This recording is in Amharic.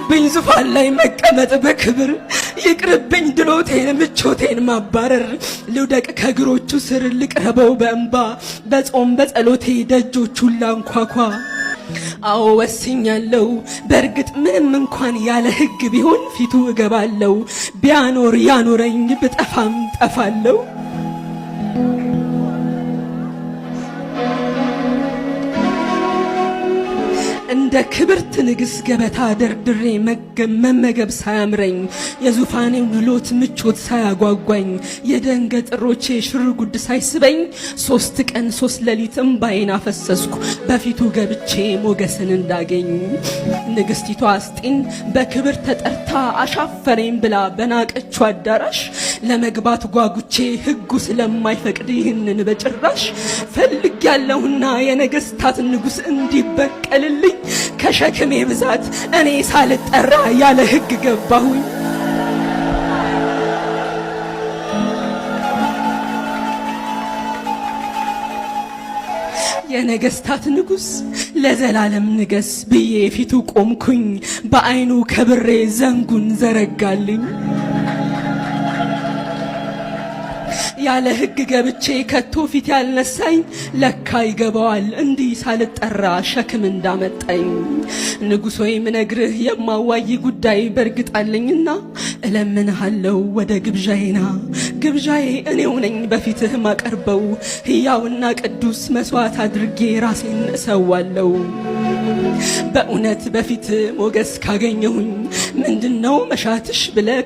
ይቅርብኝ ዙፋን ላይ መቀመጥ በክብር ይቅርብኝ ድሎቴን ምቾቴን ማባረር ልውደቅ ከእግሮቹ ስር ልቅረበው በእንባ በጾም በጸሎቴ ደጆቹን ላንኳኳ አዎ ወስኛለሁ በእርግጥ ምንም እንኳን ያለ ሕግ ቢሆን ፊቱ እገባለሁ ቢያኖር ያኖረኝ ብጠፋም ጠፋለሁ እንደ ክብርት ንግሥት ገበታ ደርድሬ መመገብ ሳያምረኝ የዙፋኔን ውሎት ምቾት ሳያጓጓኝ የደንገጥሮቼ ሽርጉድ ሳይስበኝ 3 ቀን 3 ሌሊት እምባዬን አፈሰስኩ በፊቱ ገብቼ ሞገስን እንዳገኝ ንግሥቲቷ አስጢን በክብር ተጠርታ አሻፈረኝ ብላ በናቀችው አዳራሽ ለመግባት ጓጉቼ ሕጉ ስለማይፈቅድ ይህንን በጭራሽ ፈልጌያለሁና የነገሥታት ንጉሥ እንዲበቀልልኝ ከሸክሜ ብዛት እኔ ሳልጠራ ያለ ሕግ ገባሁኝ የነገሥታት ንጉሥ ለዘላለም ንገስ ብዬ ፊቱ ቆምኩኝ በአይኑ ከብሬ ዘንጉን ዘረጋልኝ ያለ ሕግ ገብቼ ከቶ ፊት ያልነሳኝ ለካ ይገባዋል እንዲህ ሳልጠራ ሸክም እንዳመጣኝ ንጉሥ ሆይ ምነግርህ የማዋይ ጉዳይ በርግጣለኝና እለምንሃለሁ ወደ ግብዣዬና ግብዣዬ እኔው ነኝ በፊትህ ማቀርበው ሕያውና ቅዱስ መስዋዕት አድርጌ ራሴን እሰዋለሁ በእውነት በፊት ሞገስ ካገኘሁኝ ምንድነው መሻትሽ ብለህ